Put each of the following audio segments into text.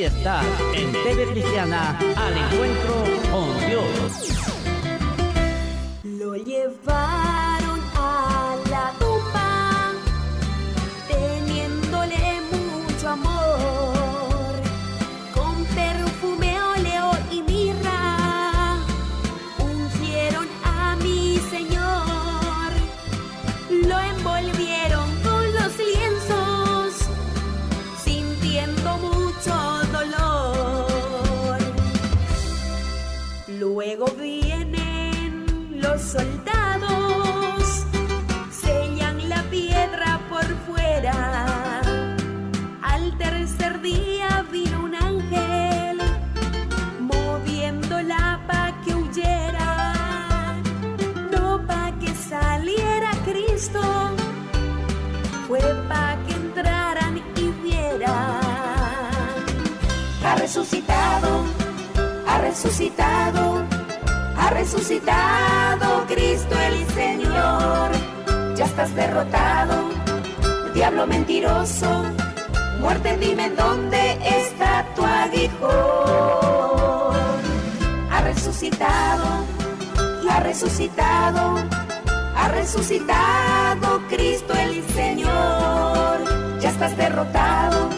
Aquí está en TV Cristiana al encuentro con Dios. Lo llevaron a la tumba, teniéndole mucho amor, con perfume, óleo y mirra, ungieron a mi Señor, lo envolvieron con los lienzos, sintiendo mucho dolor. Luego vienen los soldados, sellan la piedra por fuera. Al tercer día vino un ángel, moviéndola pa' que huyera, no pa' que saliera Cristo, fue pa' que entraran y vieran. Ha resucitado, ha resucitado, ha resucitado Cristo el Señor. Ya estás derrotado, diablo mentiroso. Muerte, dime en dónde está tu aguijón. Ha resucitado, ha resucitado, ha resucitado Cristo el Señor. Ya estás derrotado,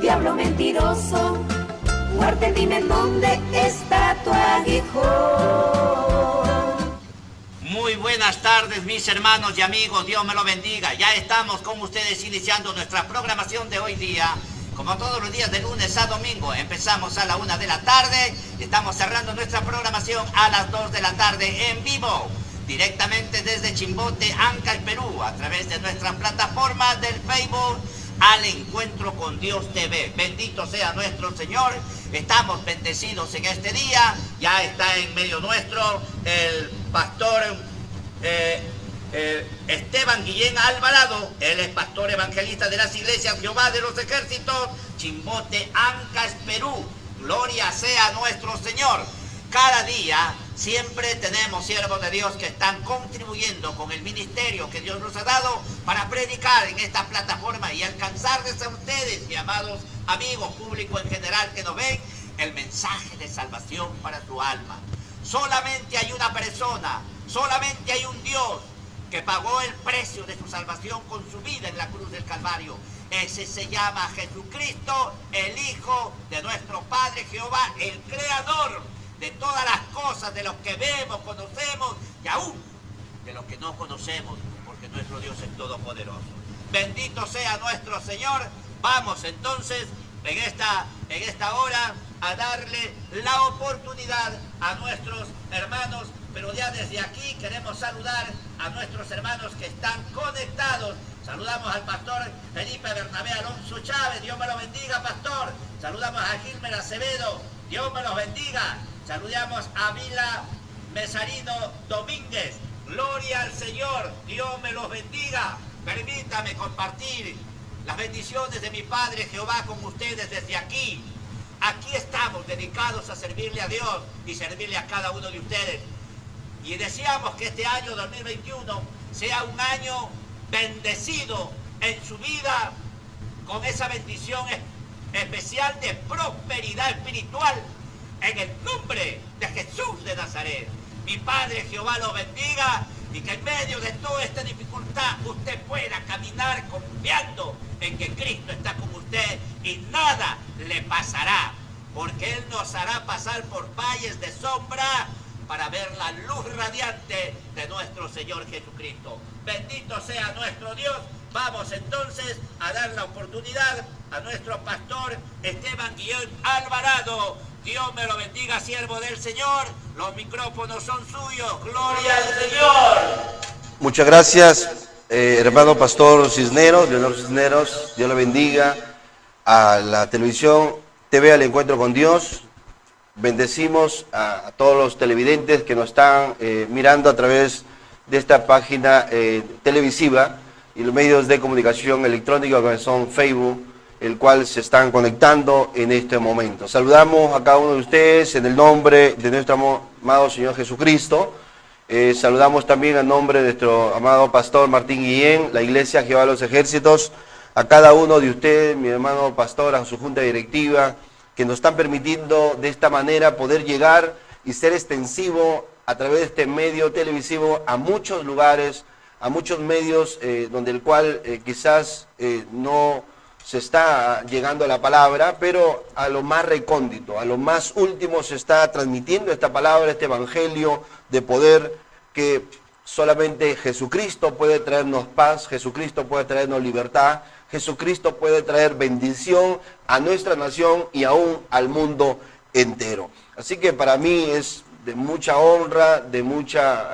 diablo mentiroso. Muerte, dime en dónde está tu aguijón. Muy buenas tardes, mis hermanos y amigos, Dios me lo bendiga. Ya estamos con ustedes iniciando nuestra programación de hoy día. Como todos los días de lunes a domingo, empezamos a la 1 de la tarde y estamos cerrando nuestra programación a las 2 de la tarde en vivo, directamente desde Chimbote, Anca, el Perú, a través de nuestra plataforma del Facebook Al Encuentro con Dios TV. Bendito sea nuestro Señor. Estamos bendecidos en este día. Ya está en medio nuestro el pastor Esteban Guillén Alvarado. Él es pastor evangelista de las iglesias Jehová de los Ejércitos, Chimbote, Ancash, Perú. Gloria sea nuestro Señor. Cada día siempre tenemos siervos de Dios que están contribuyendo con el ministerio que Dios nos ha dado para predicar en esta plataforma y alcanzarles a ustedes, mi amados amigos, público en general que nos ven, el mensaje de salvación para tu alma. Solamente hay una persona, solamente hay un Dios que pagó el precio de su salvación con su vida en la cruz del Calvario. Ese se llama Jesucristo, el Hijo de nuestro Padre Jehová, el Creador de todas las cosas, de los que vemos, conocemos y aún de los que no conocemos, porque nuestro Dios es todopoderoso. Bendito sea nuestro Señor. Vamos entonces en esta hora a darle la oportunidad a nuestros hermanos, pero ya desde aquí queremos saludar a nuestros hermanos que están conectados. Saludamos al pastor Felipe Bernabé Alonso Chávez, Dios me lo bendiga, pastor. Saludamos a Gilmer Acevedo, Dios me los bendiga. Saludamos a Vila Mesarino Domínguez, gloria al Señor, Dios me los bendiga. Permítame compartir las bendiciones de mi Padre Jehová con ustedes desde aquí. Aquí estamos dedicados a servirle a Dios y servirle a cada uno de ustedes. Y deseamos que este año 2021 sea un año bendecido en su vida, con esa bendición especial de prosperidad espiritual, en el nombre de Jesús de Nazaret. Mi Padre Jehová lo bendiga y que en medio de toda esta dificultad usted pueda caminar confiando en que Cristo está con usted y nada le pasará, porque Él nos hará pasar por valles de sombra para ver la luz radiante de nuestro Señor Jesucristo. Bendito sea nuestro Dios. Vamos entonces a dar la oportunidad a nuestro pastor Esteban Guillén Alvarado. Dios me lo bendiga, siervo del Señor. Los micrófonos son suyos. Gloria al Señor. Muchas gracias, hermano pastor Cisneros, Leonor Cisneros. Dios le bendiga. A la televisión TV Al Encuentro con Dios. Bendecimos a todos los televidentes que nos están mirando a través de esta página televisiva y los medios de comunicación electrónica que son Facebook, el cual se están conectando en este momento. Saludamos a cada uno de ustedes en el nombre de nuestro amado Señor Jesucristo. Saludamos también en nombre de nuestro amado pastor Martín Guillén, la Iglesia Jehová de los Ejércitos, a cada uno de ustedes, mi hermano pastor, a su junta directiva, que nos están permitiendo de esta manera poder llegar y ser extensivo a través de este medio televisivo a muchos lugares, a muchos medios donde el cual quizás no se está llegando a la palabra, pero a lo más recóndito, a lo más último se está transmitiendo esta palabra, este evangelio de poder que solamente Jesucristo puede traernos paz, Jesucristo puede traernos libertad, Jesucristo puede traer bendición a nuestra nación y aún al mundo entero. Así que para mí es de mucha honra, de mucha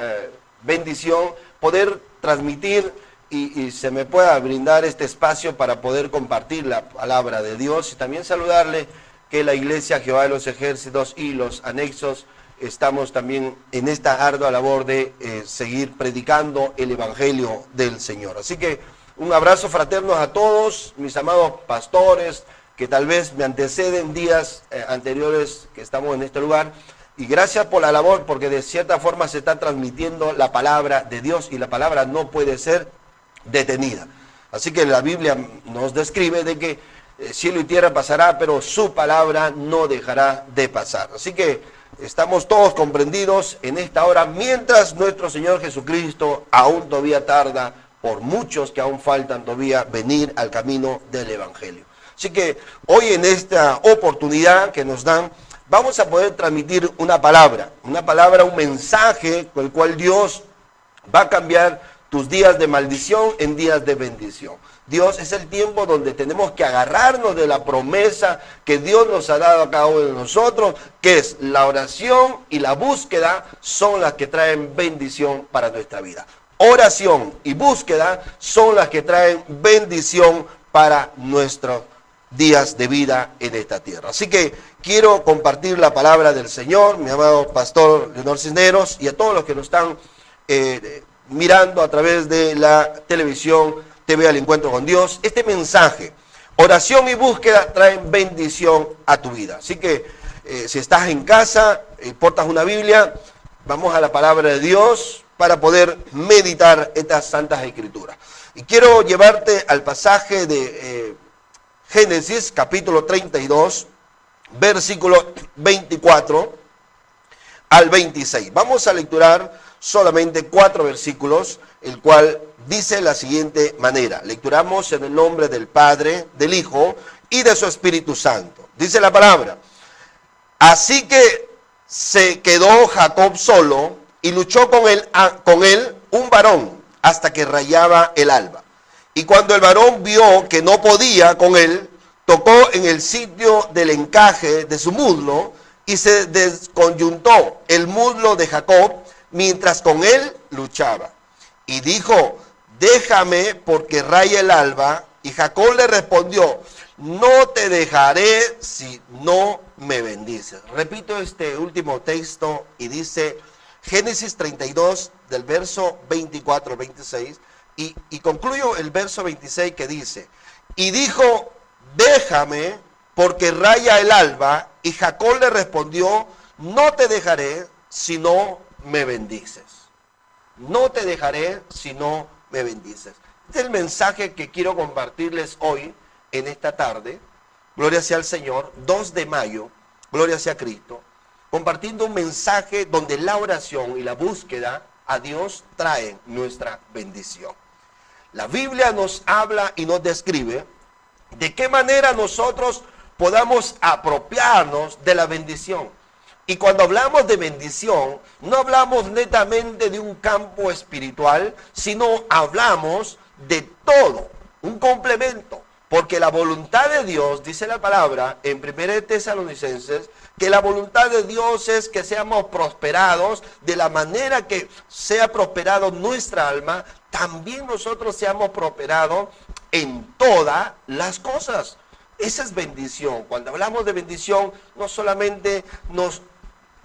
bendición poder transmitir y se me pueda brindar este espacio para poder compartir la palabra de Dios y también saludarle que la Iglesia Jehová de los Ejércitos y los anexos estamos también en esta ardua labor de seguir predicando el Evangelio del Señor. Así que un abrazo fraterno a todos, mis amados pastores, que tal vez me anteceden días anteriores que estamos en este lugar. Y gracias por la labor, porque de cierta forma se está transmitiendo la palabra de Dios y la palabra no puede ser detenida. Así que la Biblia nos describe de que cielo y tierra pasará, pero su palabra no dejará de pasar. Así que estamos todos comprendidos en esta hora, mientras nuestro Señor Jesucristo aún todavía tarda, por muchos que aún faltan todavía venir al camino del Evangelio. Así que hoy en esta oportunidad que nos dan, vamos a poder transmitir una palabra, un mensaje con el cual Dios va a cambiar tus días de maldición en días de bendición. Dios es el tiempo donde tenemos que agarrarnos de la promesa que Dios nos ha dado a cada uno de nosotros, que es la oración y la búsqueda son las que traen bendición para nuestra vida. Oración y búsqueda son las que traen bendición para nuestros días de vida en esta tierra. Así que quiero compartir la palabra del Señor, mi amado pastor Leonor Cisneros, y a todos los que nos están mirando a través de la televisión TV al Encuentro con Dios. Este mensaje, oración y búsqueda, traen bendición a tu vida. Así que si estás en casa, portas una Biblia, vamos a la palabra de Dios para poder meditar estas santas escrituras. Y quiero llevarte al pasaje de Génesis, capítulo 32, versículo 24 al 26. Vamos a lecturar solamente 4 versículos, el cual dice la siguiente manera. Lecturamos en el nombre del Padre, del Hijo y de su Espíritu Santo. Dice la palabra: así que se quedó Jacob solo y luchó con él un varón hasta que rayaba el alba. Y cuando el varón vio que no podía con él, tocó en el sitio del encaje de su muslo y se desconyuntó el muslo de Jacob mientras con él luchaba. Y dijo: déjame porque raya el alba. Y Jacob le respondió: no te dejaré si no me bendices. Repito este último texto y dice Génesis 32 del verso 24 al 26 y concluyo el verso 26 que dice: y dijo: déjame porque raya el alba. Y Jacob le respondió: no te dejaré si no me bendices. No te dejaré si no me bendices. Este es el mensaje que quiero compartirles hoy, en esta tarde. Gloria sea al Señor, 2 de mayo, gloria sea a Cristo. Compartiendo un mensaje donde la oración y la búsqueda a Dios traen nuestra bendición. La Biblia nos habla y nos describe de qué manera nosotros podamos apropiarnos de la bendición. Y cuando hablamos de bendición, no hablamos netamente de un campo espiritual, sino hablamos de todo, un complemento. Porque la voluntad de Dios, dice la palabra en 1 Tesalonicenses, que la voluntad de Dios es que seamos prosperados de la manera que sea prosperado nuestra alma, también nosotros seamos prosperados en todas las cosas. Esa es bendición. Cuando hablamos de bendición, no solamente nos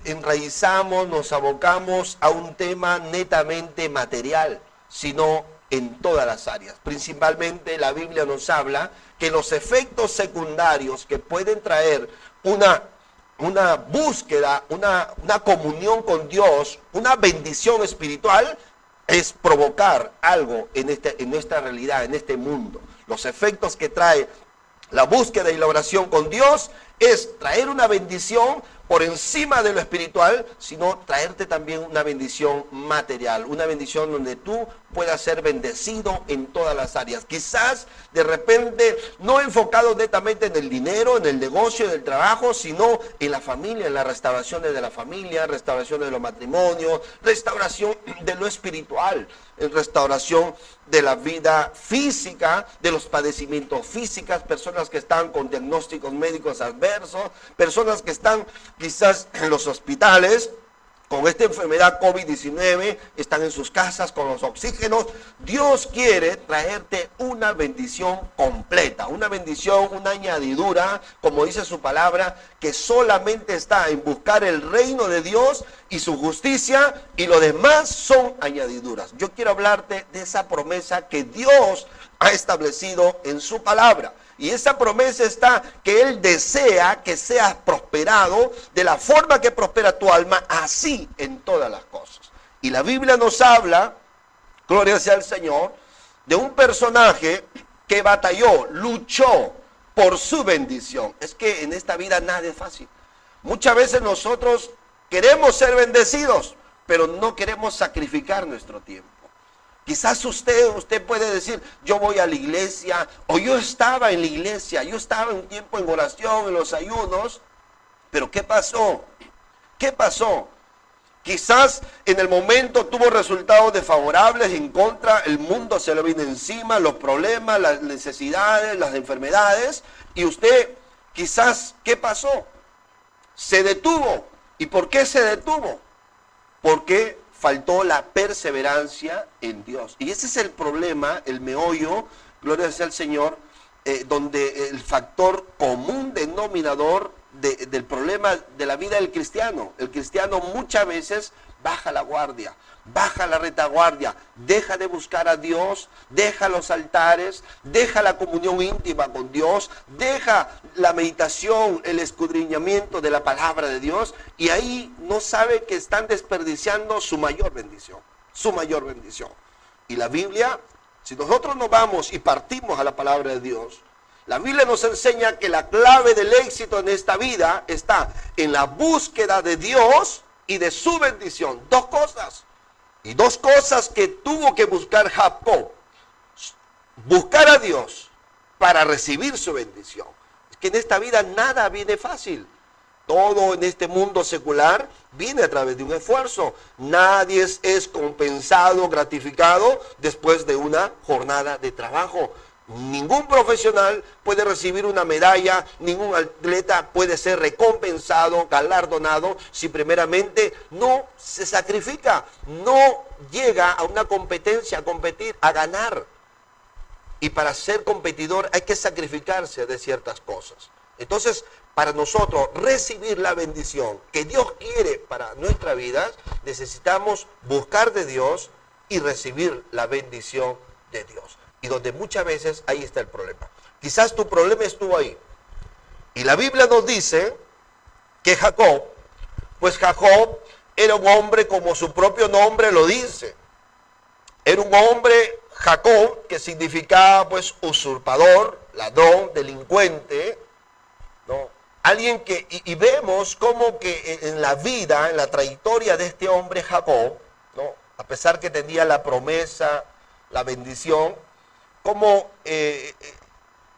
enraizamos, nos abocamos a un tema netamente material, sino en todas las áreas. Principalmente la Biblia nos habla que los efectos secundarios que pueden traer una búsqueda, una comunión con Dios, una bendición espiritual, es provocar algo en esta realidad, en este mundo. Los efectos que trae La búsqueda y la oración con Dios es traer una bendición por encima de lo espiritual, sino traerte también una bendición material, una bendición donde tú puedas ser bendecido en todas las áreas. Quizás de repente no enfocado netamente en el dinero, en el negocio, en el trabajo, sino en la familia, en las restauraciones de la familia, restauración de los matrimonios, restauración de lo espiritual, en restauración de la vida física, de los padecimientos físicos, personas que están con diagnósticos médicos adversos, personas que están quizás en los hospitales con esta enfermedad COVID-19, están en sus casas con los oxígenos. Dios quiere traerte una bendición completa, una bendición, una añadidura, como dice su palabra, que solamente está en buscar el reino de Dios y su justicia, y lo demás son añadiduras. Yo quiero hablarte de esa promesa que Dios ha establecido en su palabra. Y esa promesa está que Él desea que seas prosperado de la forma que prospera tu alma, así en todas las cosas. Y la Biblia nos habla, gloria sea al Señor, de un personaje que batalló, luchó por su bendición. Es que en esta vida nada es fácil. Muchas veces nosotros queremos ser bendecidos, pero no queremos sacrificar nuestro tiempo. Quizás usted puede decir, yo voy a la iglesia, o yo estaba en la iglesia, yo estaba un tiempo en oración, en los ayunos, pero ¿qué pasó? ¿Qué pasó? Quizás en el momento tuvo resultados desfavorables, en contra, el mundo se le vino encima, los problemas, las necesidades, las enfermedades, y usted quizás, ¿qué pasó? Se detuvo. ¿Y por qué se detuvo? Porque faltó la perseverancia en Dios. Y ese es el problema, el meollo, gloria sea al Señor, donde el factor común denominador del problema de la vida del cristiano. El cristiano muchas veces baja la guardia, baja la retaguardia, deja de buscar a Dios, deja los altares, deja la comunión íntima con Dios, deja la meditación, el escudriñamiento de la palabra de Dios, y ahí no sabe que están desperdiciando su mayor bendición, su mayor bendición. Y la Biblia, si nosotros nos vamos y partimos a la palabra de Dios, la Biblia nos enseña que la clave del éxito en esta vida está en la búsqueda de Dios y de su bendición. Dos cosas. Y dos cosas que tuvo que buscar Jacob. Buscar a Dios para recibir su bendición. Es que en esta vida nada viene fácil. Todo en este mundo secular viene a través de un esfuerzo. Nadie es compensado, gratificado después de una jornada de trabajo. Ningún profesional puede recibir una medalla, ningún atleta puede ser recompensado, galardonado, si primeramente no se sacrifica, no llega a una competencia, a competir, a ganar. Y para ser competidor hay que sacrificarse de ciertas cosas. Entonces, para nosotros recibir la bendición que Dios quiere para nuestra vida, necesitamos buscar de Dios y recibir la bendición de Dios. Y donde muchas veces ahí está el problema. Quizás tu problema estuvo ahí. Y la Biblia nos dice que Jacob era un hombre como su propio nombre lo dice. Era un hombre, Jacob, que significaba pues usurpador, ladrón, delincuente, ¿no? Alguien que, y vemos como que en la vida, en la trayectoria de este hombre Jacob, ¿no? A pesar que tenía la promesa, la bendición, como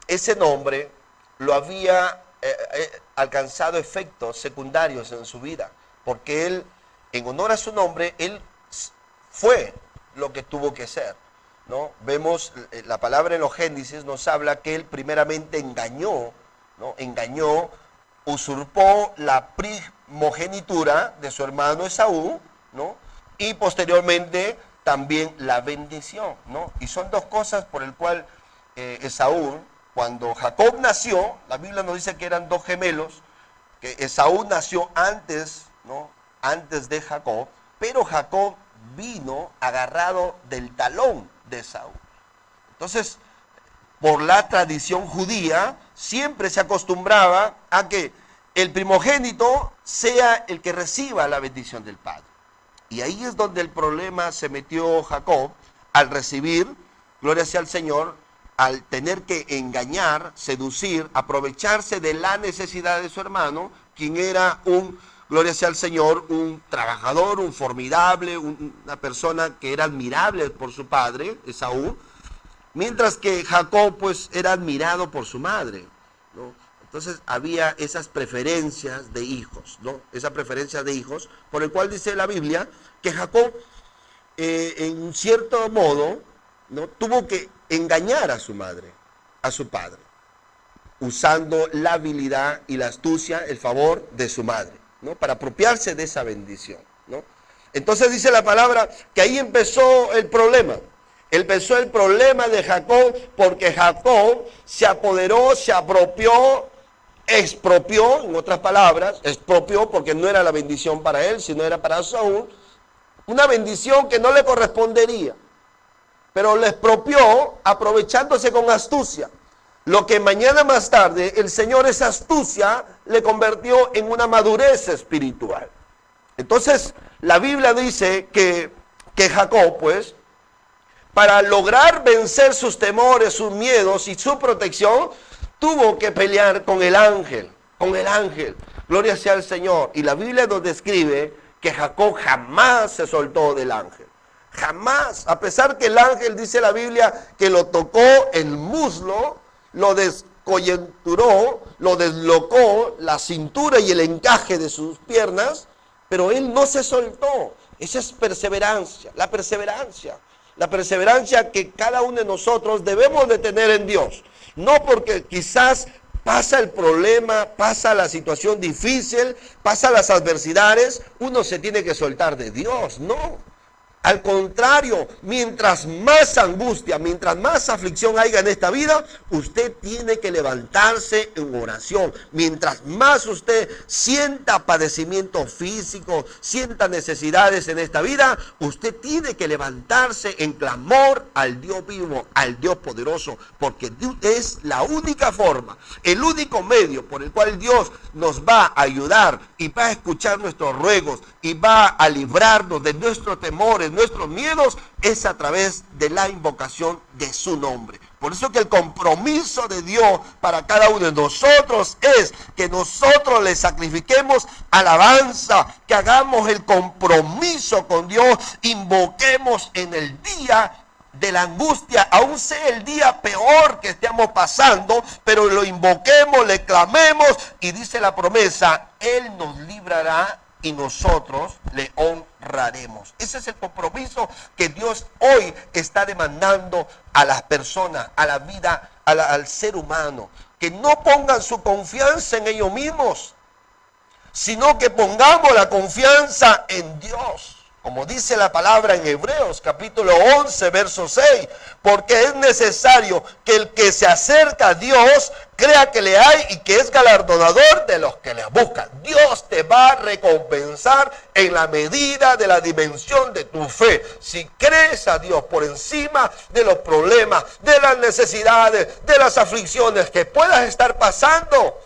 ese nombre lo había alcanzado efectos secundarios en su vida, porque él, en honor a su nombre, él fue lo que tuvo que ser, ¿no? Vemos la palabra en los Génesis nos habla que él primeramente engañó, ¿no? Engañó, usurpó la primogenitura de su hermano Esaú, ¿no? Y posteriormente también la bendición, ¿no? Y son dos cosas por el cual Esaú, cuando Jacob nació, la Biblia nos dice que eran dos gemelos, que Esaú nació antes, ¿no? Antes de Jacob, pero Jacob vino agarrado del talón de Esaú. Entonces, por la tradición judía, siempre se acostumbraba a que el primogénito sea el que reciba la bendición del padre. Y ahí es donde el problema se metió Jacob al recibir, gloria sea al Señor, al tener que engañar, seducir, aprovecharse de la necesidad de su hermano, quien era gloria sea al Señor, un trabajador, un formidable, una persona que era admirable por su padre, Esaú, mientras que Jacob pues era admirado por su madre, ¿no? Entonces había esas preferencias de hijos, ¿no? Esa preferencia de hijos, por el cual dice la Biblia que Jacob, en cierto modo, ¿no?, tuvo que engañar a su madre, a su padre, usando la habilidad y la astucia, el favor de su madre, ¿no?, para apropiarse de esa bendición, ¿no? Entonces dice la palabra que ahí empezó el problema. Empezó el problema de Jacob porque Jacob se apoderó, se apropió, expropió, en otras palabras, expropió porque no era la bendición para él, sino era para Saúl, una bendición que no le correspondería, pero le expropió aprovechándose con astucia. Lo que mañana más tarde el Señor, esa astucia le convirtió en una madurez espiritual. Entonces la Biblia dice que Jacob, pues, para lograr vencer sus temores, sus miedos y su protección, tuvo que pelear con el ángel, gloria sea al Señor. Y la Biblia nos describe que Jacob jamás se soltó del ángel, jamás, a pesar que el ángel, dice la Biblia, que lo tocó el muslo, lo descoyunturó, lo deslocó, la cintura y el encaje de sus piernas, pero él no se soltó. Esa es perseverancia, la perseverancia que cada uno de nosotros debemos de tener en Dios. No porque quizás pasa el problema, pasa la situación difícil, pasa las adversidades, uno se tiene que soltar de Dios, no. Al contrario, mientras más angustia, mientras más aflicción haya en esta vida, usted tiene que levantarse en oración. Mientras más usted sienta padecimiento físico, sienta necesidades en esta vida, usted tiene que levantarse en clamor al Dios vivo, al Dios poderoso, porque es la única forma, el único medio por el cual Dios nos va a ayudar y va a escuchar nuestros ruegos y va a librarnos de nuestros temores, nuestros miedos, es a través de la invocación de su nombre. Por eso que el compromiso de Dios para cada uno de nosotros es que nosotros le sacrifiquemos alabanza, que hagamos el compromiso con Dios, invoquemos en el día de la angustia, aún sea el día peor que estemos pasando, pero lo invoquemos, le clamemos, y dice la promesa, Él nos librará y nosotros le honraremos. Ese es el compromiso que Dios hoy está demandando a las personas, a la vida, al ser humano. Que no pongan su confianza en ellos mismos, sino que pongamos la confianza en Dios. Como dice la palabra en Hebreos capítulo 11, verso 6, porque es necesario que el que se acerca a Dios crea que le hay y que es galardonador de los que le buscan. Dios te va a recompensar en la medida de la dimensión de tu fe. Si crees a Dios por encima de los problemas, de las necesidades, de las aflicciones que puedas estar pasando,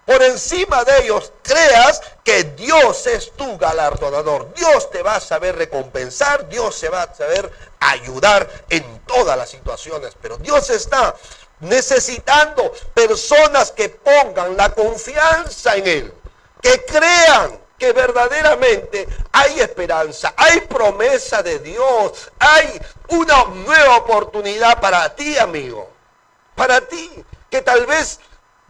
por encima de ellos, creas que Dios es tu galardonador. Dios te va a saber recompensar, Dios se va a saber ayudar en todas las situaciones. Pero Dios está necesitando personas que pongan la confianza en Él, que crean que verdaderamente hay esperanza, hay promesa de Dios, hay una nueva oportunidad para ti, amigo, para ti, que tal vez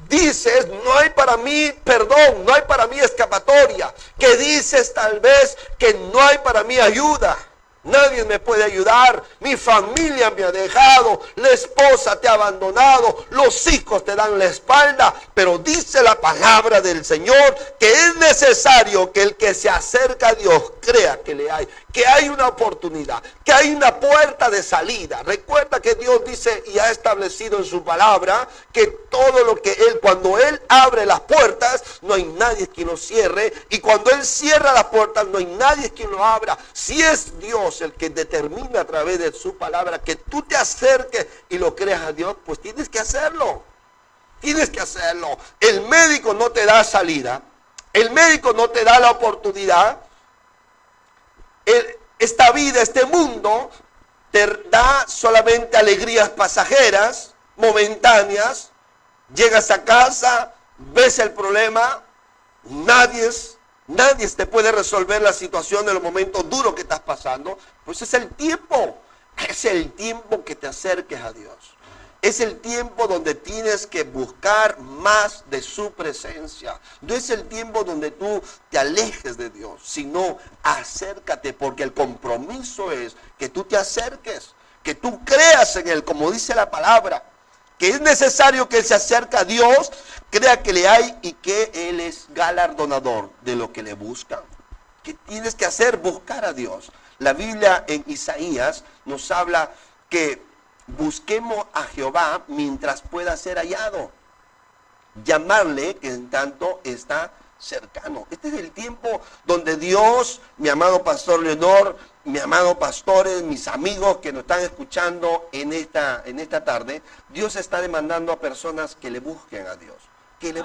dices, no hay para mí perdón, no hay para mí escapatoria, que dices tal vez que no hay para mí ayuda, nadie me puede ayudar, mi familia me ha dejado, la esposa te ha abandonado, los hijos te dan la espalda, pero dice la palabra del Señor que es necesario que el que se acerca a Dios crea que le hay, que hay una oportunidad, que hay una puerta de salida. Recuerda que Dios dice y ha establecido en su palabra que todo lo que Él, cuando Él abre las puertas, no hay nadie quien lo cierre, y cuando Él cierra las puertas, no hay nadie quien lo abra. Si es Dios el que determina a través de su palabra que tú te acerques y lo creas a Dios, pues tienes que hacerlo. Tienes que hacerlo. El médico no te da salida, el médico no te da la oportunidad. Esta vida, este mundo, te da solamente alegrías pasajeras, momentáneas. Llegas a casa, ves el problema, nadie te puede resolver la situación de los momentos duros que estás pasando. Pues es el tiempo que te acerques a Dios. Es el tiempo donde tienes que buscar más de su presencia. No es el tiempo donde tú te alejes de Dios, sino acércate, porque el compromiso es que tú te acerques, que tú creas en Él, como dice la palabra, que es necesario que Él se acerque a Dios, crea que le hay y que Él es galardonador de lo que le buscan. ¿Qué tienes que hacer? Buscar a Dios. La Biblia en Isaías nos habla que busquemos a Jehová mientras pueda ser hallado. Llamarle, que en tanto está cercano. Este es el tiempo donde Dios, mi amado pastor Leonor, mi amado pastores, mis amigos que nos están escuchando en esta tarde, Dios está demandando a personas que le busquen a Dios, que le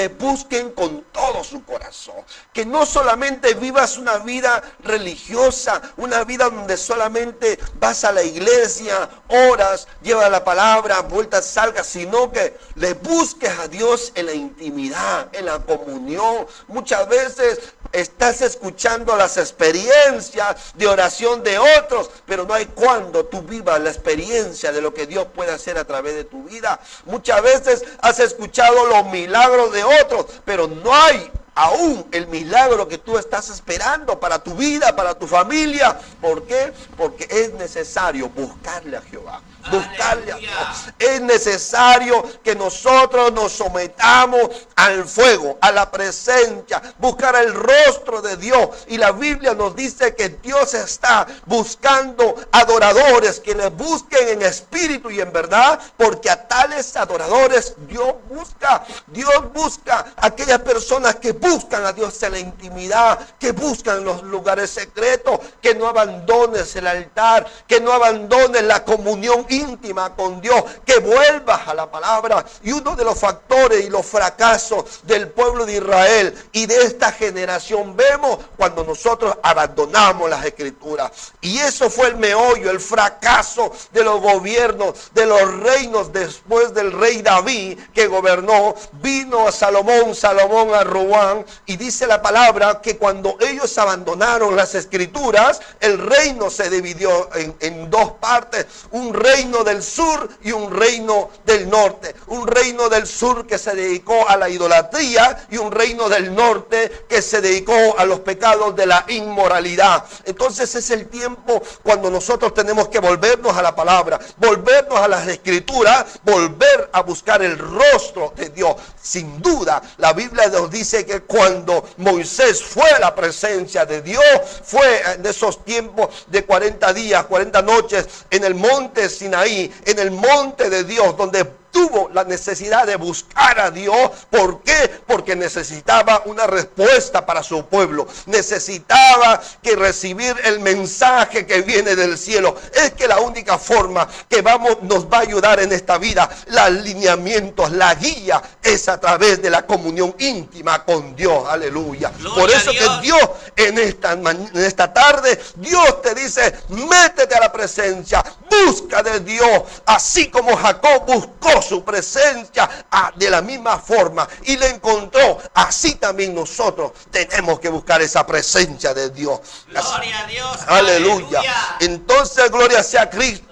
busquen con todo su corazón, que no solamente vivas una vida religiosa, una vida donde solamente vas a la iglesia, oras, llevas la palabra, vueltas, salgas, sino que le busques a Dios en la intimidad, en la comunión. Muchas veces estás escuchando las experiencias de oración de otros, pero no hay cuando tú vivas la experiencia de lo que Dios puede hacer a través de tu vida. Muchas veces has escuchado los milagros de otros, pero no hay aún el milagro que tú estás esperando para tu vida, para tu familia. ¿Por qué? Porque es necesario buscarle a Jehová. Buscarle a Dios. Es necesario que nosotros nos sometamos al fuego, a la presencia, buscar el rostro de Dios. Y la Biblia nos dice que Dios está buscando adoradores que le busquen en espíritu y en verdad, porque a tales adoradores Dios busca aquellas personas que buscan a Dios en la intimidad, que buscan los lugares secretos, que no abandones el altar, que no abandones la comunión íntima con Dios, que vuelvas a la palabra. Y uno de los factores y los fracasos del pueblo de Israel y de esta generación vemos cuando nosotros abandonamos las escrituras. Y eso fue el meollo, el fracaso de los gobiernos, de los reinos después del rey David que gobernó. Vino a Salomón a Roboam, y dice la palabra que cuando ellos abandonaron las escrituras, el reino se dividió en dos partes, un reino del sur y un reino del norte. Un reino del sur que se dedicó a la idolatría y un reino del norte que se dedicó a los pecados de la inmoralidad. Entonces es el tiempo cuando nosotros tenemos que volvernos a la palabra, volvernos a las escrituras, volver a buscar el rostro de Dios. Sin duda, la Biblia nos dice que cuando Moisés fue a la presencia de Dios, fue en esos tiempos de 40 días, 40 noches en el monte Sinaí, en el monte de Dios, donde tuvo la necesidad de buscar a Dios. ¿Por qué? Porque necesitaba una respuesta para su pueblo. Necesitaba que recibir el mensaje que viene del cielo. Es que la única forma que nos va a ayudar en esta vida, los alineamientos, la guía, es a través de la comunión íntima con Dios. Aleluya. Por eso que Dios en esta tarde, Dios te dice, métete a la presencia, busca de Dios, así como Jacob buscó su presencia de la misma forma y le encontró. Así también nosotros tenemos que buscar esa presencia de Dios. Gloria a Dios. Aleluya. Entonces, gloria sea a Cristo.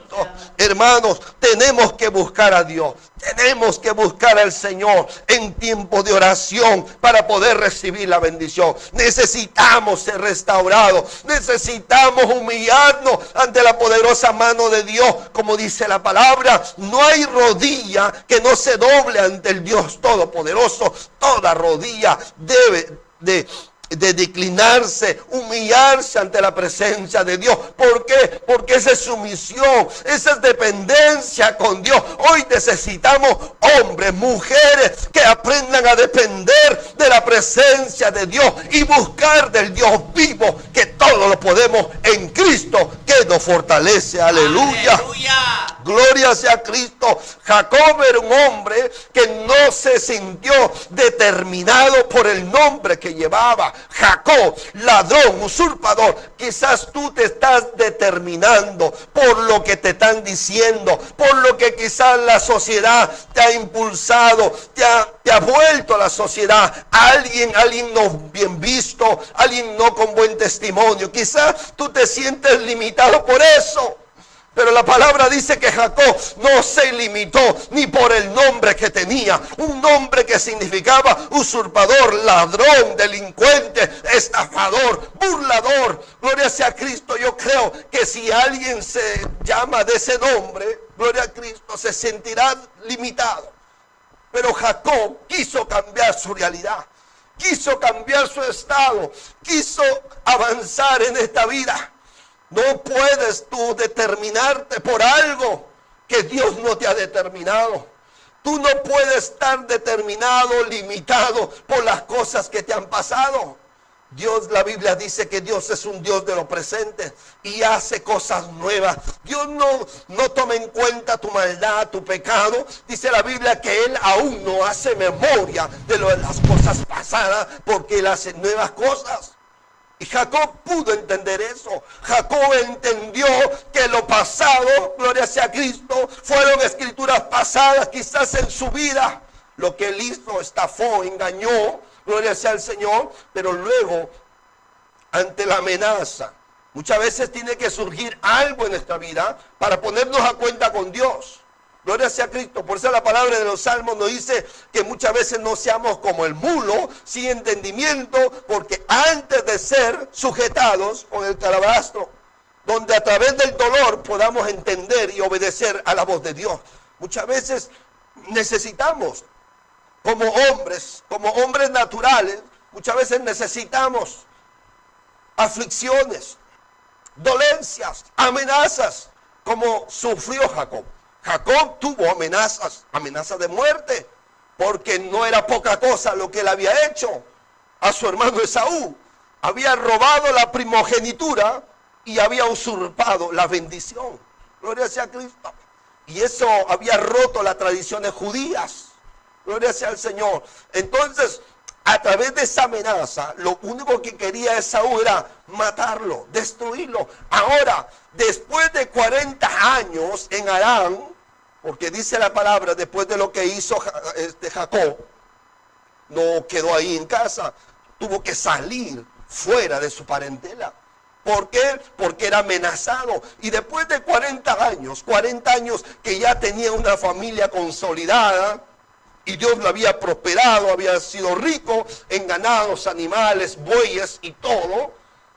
Hermanos, tenemos que buscar a Dios. Tenemos que buscar al Señor en tiempo de oración para poder recibir la bendición. Necesitamos ser restaurados. Necesitamos humillarnos ante la poderosa mano de Dios. Como dice la palabra, no hay rodilla que no se doble ante el Dios Todopoderoso. Toda rodilla debe de declinarse, humillarse ante la presencia de Dios. ¿Por qué? Porque esa es sumisión, esa es dependencia con Dios. Hoy necesitamos hombres, mujeres que aprendan a depender de la presencia de Dios y buscar del Dios vivo, que todo lo podemos en Cristo que miedo fortalece. Aleluya. Aleluya. Gloria sea a Cristo. Jacob era un hombre que no se sintió determinado por el nombre que llevaba. Jacob, ladrón, usurpador. Quizás tú te estás determinando por lo que te están diciendo, por lo que quizás la sociedad te ha impulsado, te ha vuelto a la sociedad. Alguien no bien visto, alguien no con buen testimonio. Quizás tú te sientes limitado por eso. Pero la palabra dice que Jacob no se limitó ni por el nombre que tenía. Un nombre que significaba usurpador, ladrón, delincuente, estafador, burlador. Gloria sea a Cristo. Yo creo que si alguien se llama de ese nombre, gloria a Cristo, se sentirá limitado. Pero Jacob quiso cambiar su realidad. Quiso cambiar su estado. Quiso avanzar en esta vida. No puedes tú determinarte por algo que Dios no te ha determinado. Tú no puedes estar determinado, limitado por las cosas que te han pasado. Dios, la Biblia dice que Dios es un Dios de lo presente y hace cosas nuevas. Dios no toma en cuenta tu maldad, tu pecado. Dice la Biblia que Él aún no hace memoria de las cosas pasadas porque Él hace nuevas cosas. Y Jacob pudo entender eso. Jacob entendió que lo pasado, gloria sea a Cristo, fueron escrituras pasadas quizás en su vida. Lo que él hizo, estafó, engañó, gloria sea al Señor, pero luego, ante la amenaza, muchas veces tiene que surgir algo en nuestra vida para ponernos a cuenta con Dios. Gloria sea a Cristo. Por eso la palabra de los Salmos nos dice que muchas veces no seamos como el mulo, sin entendimiento, porque antes de ser sujetados con el calabastro, donde a través del dolor podamos entender y obedecer a la voz de Dios. Muchas veces necesitamos, como hombres naturales, muchas veces necesitamos aflicciones, dolencias, amenazas, como sufrió Jacob. Jacob tuvo amenazas de muerte, porque no era poca cosa lo que él había hecho a su hermano Esaú. Había robado la primogenitura y había usurpado la bendición. Gloria sea a Cristo. Y eso había roto las tradiciones judías. Gloria sea al Señor. Entonces, a través de esa amenaza, lo único que quería Esaú era matarlo, destruirlo. Ahora, después de 40 años en Harán, porque dice la palabra, después de lo que hizo Jacob, no quedó ahí en casa, tuvo que salir fuera de su parentela. ¿Por qué? Porque era amenazado. Y después de 40 años que ya tenía una familia consolidada, y Dios lo había prosperado, había sido rico en ganados, animales, bueyes y todo,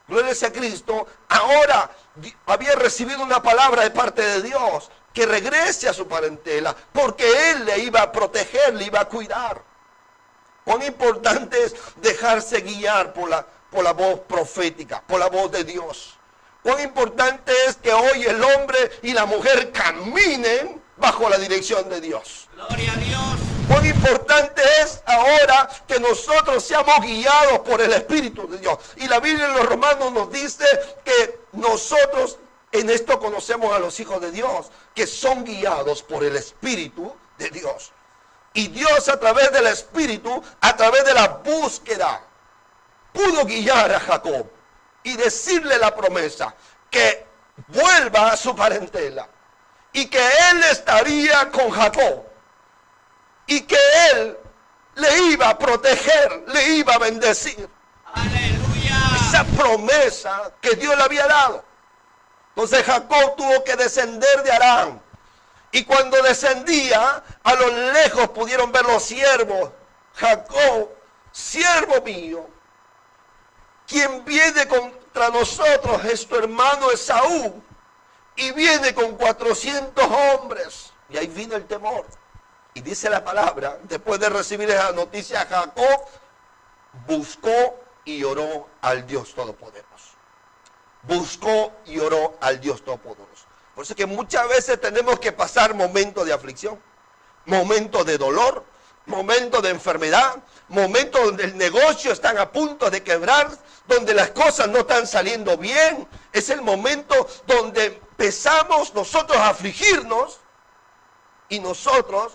gloria sea a Cristo, ahora había recibido una palabra de parte de Dios, que regrese a su parentela, porque Él le iba a proteger, le iba a cuidar. Cuán importante es dejarse guiar por la voz profética, por la voz de Dios. Cuán importante es que hoy el hombre y la mujer caminen bajo la dirección de Dios. Gloria a Dios. Cuán importante es ahora que nosotros seamos guiados por el Espíritu de Dios. Y la Biblia en los Romanos nos dice que nosotros en esto conocemos a los hijos de Dios, que son guiados por el Espíritu de Dios. Y Dios a través del Espíritu, a través de la búsqueda, pudo guiar a Jacob y decirle la promesa que vuelva a su parentela y que él estaría con Jacob y que él le iba a proteger, le iba a bendecir. Aleluya. Esa promesa que Dios le había dado. Entonces Jacob tuvo que descender de Harán. Y cuando descendía, a lo lejos pudieron ver los siervos. Jacob, siervo mío, quien viene contra nosotros es tu hermano Esaú. Y viene con 400 hombres. Y ahí vino el temor. Y dice la palabra, después de recibir esa noticia, Jacob buscó y oró al Dios Todopoderoso. Buscó y oró al Dios Todopoderoso. Por eso es que muchas veces tenemos que pasar momentos de aflicción, momentos de dolor, momentos de enfermedad, momentos donde el negocio está a punto de quebrar, donde las cosas no están saliendo bien. Es el momento donde empezamos nosotros a afligirnos y nosotros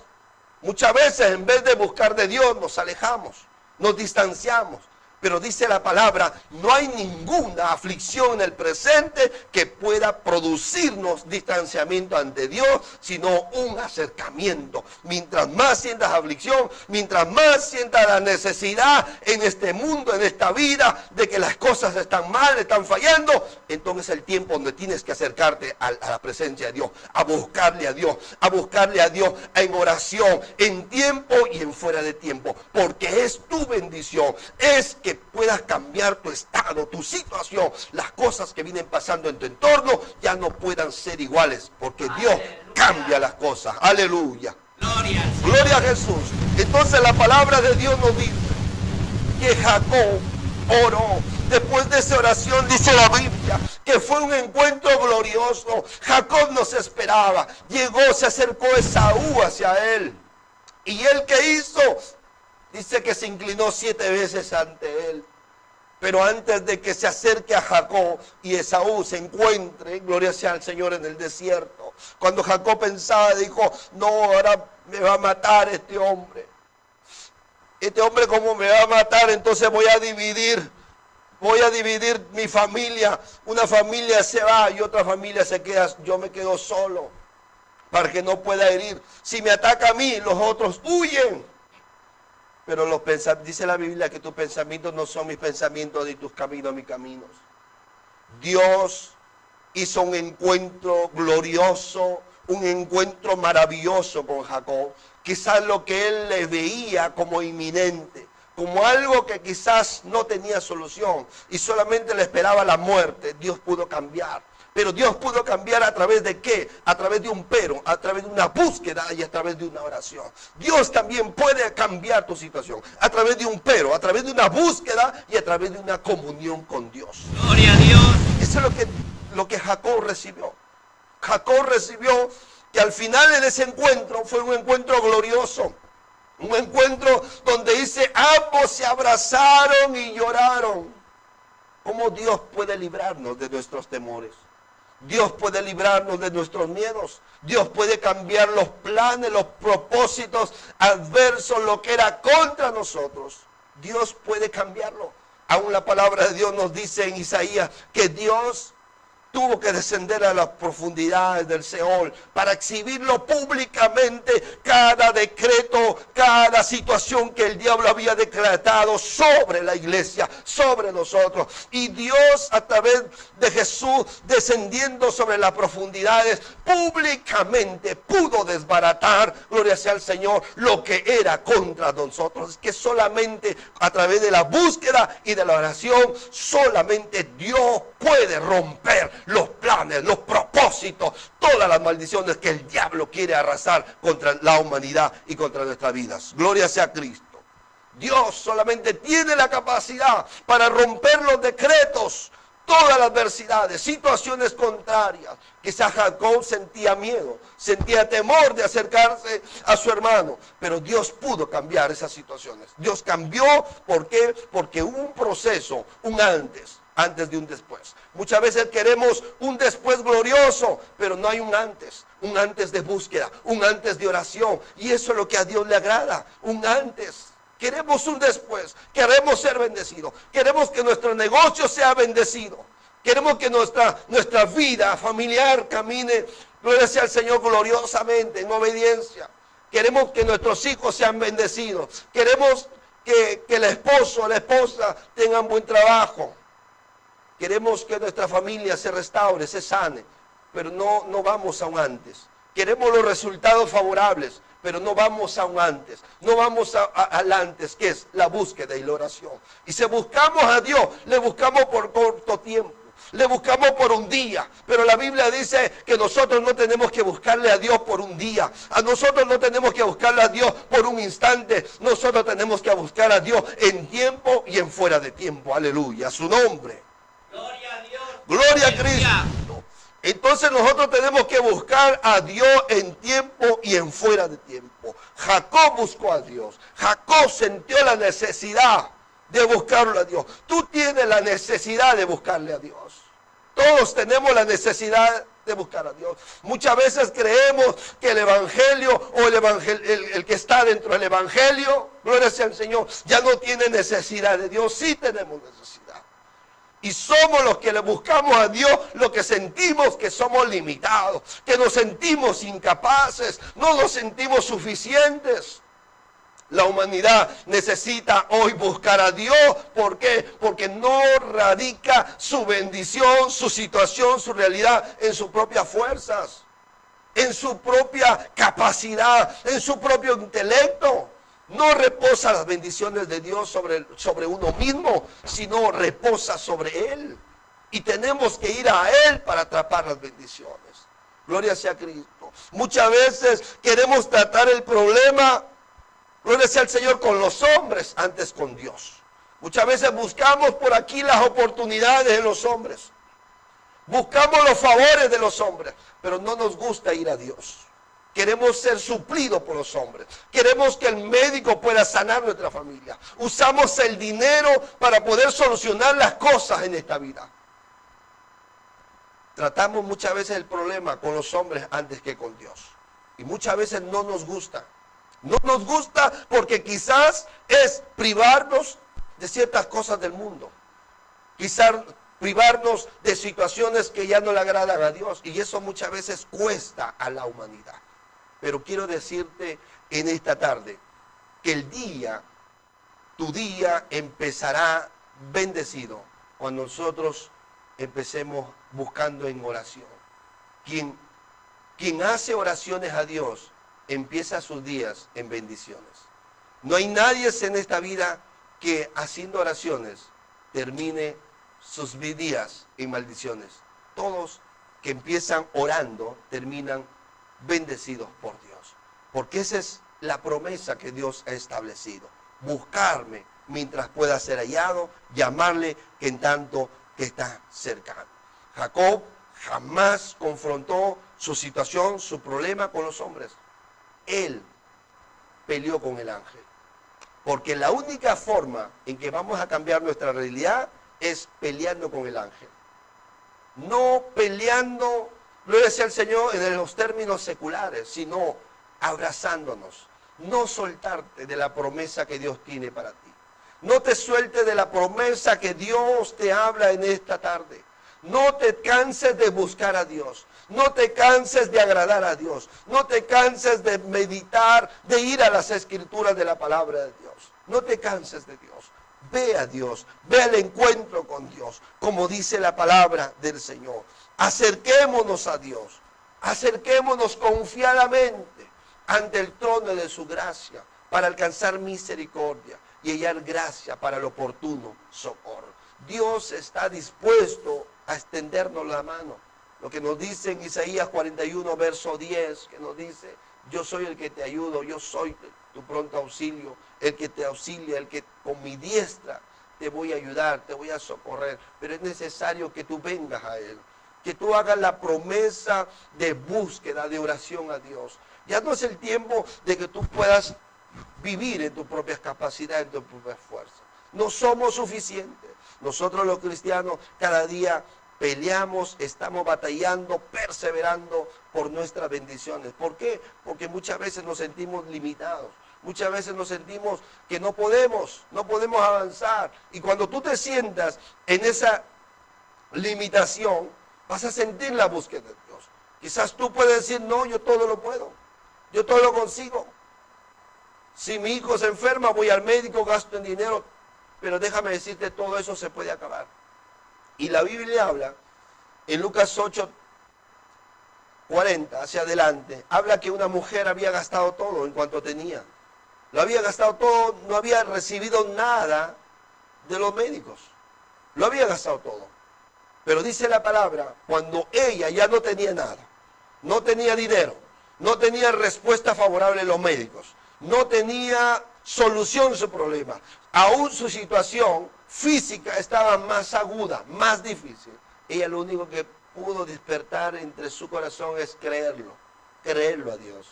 muchas veces en vez de buscar de Dios nos alejamos, nos distanciamos. Pero dice la palabra, no hay ninguna aflicción en el presente que pueda producirnos distanciamiento ante Dios, sino un acercamiento. Mientras más sientas aflicción, mientras más sientas la necesidad en este mundo, en esta vida, de que las cosas están mal, están fallando, entonces es el tiempo donde tienes que acercarte a la presencia de Dios, a buscarle a Dios, en oración, en tiempo y en fuera de tiempo, porque es tu bendición, es que puedas cambiar tu estado, tu situación, las cosas que vienen pasando en tu entorno ya no puedan ser iguales, porque Dios cambia las cosas. Aleluya. Gloria a Jesús. Entonces la palabra de Dios nos dice que Jacob oró. Después de esa oración dice la Biblia que fue un encuentro glorioso. Jacob nos esperaba. Llegó, se acercó Esaú hacia él. ¿Y él qué hizo? Dice que se inclinó 7 veces ante él. Pero antes de que se acerque a Jacob y Esaú se encuentre, gloria sea al Señor, en el desierto. Cuando Jacob pensaba, dijo, no, ahora me va a matar este hombre. Este hombre como me va a matar, entonces voy a dividir mi familia. Una familia se va y otra familia se queda, yo me quedo solo para que no pueda herir. Si me ataca a mí, los otros huyen. Pero dice la Biblia que tus pensamientos no son mis pensamientos, ni tus caminos mis caminos. Dios hizo un encuentro glorioso, un encuentro maravilloso con Jacob. Quizás lo que él le veía como inminente, como algo que quizás no tenía solución y solamente le esperaba la muerte, Dios pudo cambiar. Pero Dios pudo cambiar a través de ¿qué? A través de un pero, a través de una búsqueda y a través de una oración. Dios también puede cambiar tu situación a través de un pero, a través de una búsqueda y a través de una comunión con Dios. Gloria a Dios. Eso es lo que Jacob recibió. Jacob recibió que al final de ese encuentro fue un encuentro glorioso. Un encuentro donde dice, ambos se abrazaron y lloraron. ¿Cómo Dios puede librarnos de nuestros temores? Dios puede librarnos de nuestros miedos. Dios puede cambiar los planes, los propósitos adversos, lo que era contra nosotros. Dios puede cambiarlo. Aún la palabra de Dios nos dice en Isaías que Dios tuvo que descender a las profundidades del Seol para exhibirlo públicamente, cada decreto, cada situación que el diablo había decretado sobre la iglesia, sobre nosotros. Y Dios, a través de Jesús descendiendo sobre las profundidades, públicamente pudo desbaratar, gloria sea al Señor, lo que era contra nosotros. Es que solamente a través de la búsqueda y de la oración, solamente Dios puede romper los planes, los propósitos, todas las maldiciones que el diablo quiere arrasar contra la humanidad y contra nuestras vidas. Gloria sea a Cristo. Dios solamente tiene la capacidad para romper los decretos, todas las adversidades, situaciones contrarias. Quizás Jacob sentía miedo, sentía temor de acercarse a su hermano, pero Dios pudo cambiar esas situaciones. Dios cambió, ¿por qué? Porque hubo un proceso, un antes de un después. Muchas veces queremos un después glorioso, pero no hay un antes de búsqueda, un antes de oración. Y eso es lo que a Dios le agrada, un antes. Queremos un después, queremos ser bendecidos, queremos que nuestro negocio sea bendecido, queremos que nuestra vida familiar camine, gloria sea al Señor, gloriosamente, en obediencia. Queremos que nuestros hijos sean bendecidos, queremos que el esposo o la esposa tengan buen trabajo. Queremos que nuestra familia se restaure, se sane, pero no vamos a un antes. Queremos los resultados favorables, pero no vamos a un antes. No vamos al antes, que es la búsqueda y la oración. Y si buscamos a Dios, le buscamos por corto tiempo. Le buscamos por un día, pero la Biblia dice que nosotros no tenemos que buscarle a Dios por un día. A nosotros no tenemos que buscarle a Dios por un instante. Nosotros tenemos que buscar a Dios en tiempo y en fuera de tiempo. Aleluya, a su nombre. Gloria a Dios. Gloria a Cristo. Entonces nosotros tenemos que buscar a Dios en tiempo y en fuera de tiempo. Jacob buscó a Dios. Jacob sintió la necesidad de buscarlo a Dios. Tú tienes la necesidad de buscarle a Dios. Todos tenemos la necesidad de buscar a Dios. Muchas veces creemos que el evangelio o el que está dentro del evangelio, gloria sea al Señor, ya no tiene necesidad de Dios. Sí tenemos necesidad. Y somos los que le buscamos a Dios, los que sentimos que somos limitados, que nos sentimos incapaces, no nos sentimos suficientes. La humanidad necesita hoy buscar a Dios. ¿Por qué? Porque no radica su bendición, su situación, su realidad en sus propias fuerzas, en su propia capacidad, en su propio intelecto. No reposa las bendiciones de Dios sobre uno mismo, sino reposa sobre Él. Y tenemos que ir a Él para atrapar las bendiciones. Gloria sea a Cristo. Muchas veces queremos tratar el problema, gloria sea al Señor, con los hombres antes con Dios. Muchas veces buscamos por aquí las oportunidades de los hombres. Buscamos los favores de los hombres, pero no nos gusta ir a Dios. Queremos ser suplidos por los hombres. Queremos que el médico pueda sanar nuestra familia. Usamos el dinero para poder solucionar las cosas en esta vida. Tratamos muchas veces el problema con los hombres antes que con Dios. Y muchas veces no nos gusta. No nos gusta porque quizás es privarnos de ciertas cosas del mundo. Quizás privarnos de situaciones que ya no le agradan a Dios. Y eso muchas veces cuesta a la humanidad. Pero quiero decirte en esta tarde que tu día empezará bendecido cuando nosotros empecemos buscando en oración. Quien hace oraciones a Dios empieza sus días en bendiciones. No hay nadie en esta vida que haciendo oraciones termine sus días en maldiciones. Todos que empiezan orando terminan bendecidos por Dios. Porque esa es la promesa que Dios ha establecido. Buscarme mientras pueda ser hallado, llamarle que en tanto que está cercano. Jacob jamás confrontó su situación, su problema con los hombres. Él peleó con el ángel. Porque la única forma en que vamos a cambiar nuestra realidad es peleando con el ángel. No peleando, gloria sea al Señor, en los términos seculares, sino abrazándonos. No soltarte de la promesa que Dios tiene para ti. No te sueltes de la promesa que Dios te habla en esta tarde. No te canses de buscar a Dios. No te canses de agradar a Dios. No te canses de meditar, de ir a las escrituras de la palabra de Dios. No te canses de Dios. Ve a Dios. Ve al encuentro con Dios. Como dice la palabra del Señor. Acerquémonos a Dios. Acerquémonos confiadamente ante el trono de su gracia para alcanzar misericordia y hallar gracia para el oportuno socorro. Dios está dispuesto a extendernos la mano. Lo que nos dice en Isaías 41, verso 10, que nos dice, yo soy el que te ayudo, yo soy tu pronto auxilio, el que te auxilia, el que con mi diestra te voy a ayudar, te voy a socorrer. Pero es necesario que tú vengas a Él, que tú hagas la promesa de búsqueda, de oración a Dios. Ya no es el tiempo de que tú puedas vivir en tus propias capacidades, en tus propias fuerzas. No somos suficientes. Nosotros los cristianos cada día peleamos, estamos batallando, perseverando por nuestras bendiciones. ¿Por qué? Porque muchas veces nos sentimos limitados. Muchas veces nos sentimos que no podemos avanzar. Y cuando tú te sientas en esa limitación, vas a sentir la búsqueda de Dios. Quizás tú puedes decir, no, yo todo lo puedo. Yo todo lo consigo. Si mi hijo se enferma, voy al médico, gasto en dinero. Pero déjame decirte, todo eso se puede acabar. Y la Biblia habla, en Lucas 8:40, hacia adelante, habla que una mujer había gastado todo en cuanto tenía. Lo había gastado todo, no había recibido nada de los médicos. Lo había gastado todo. Pero dice la palabra, cuando ella ya no tenía nada, no tenía dinero, no tenía respuesta favorable de los médicos, no tenía solución a su problema, aún su situación física estaba más aguda, más difícil. Ella lo único que pudo despertar entre su corazón es creerlo a Dios,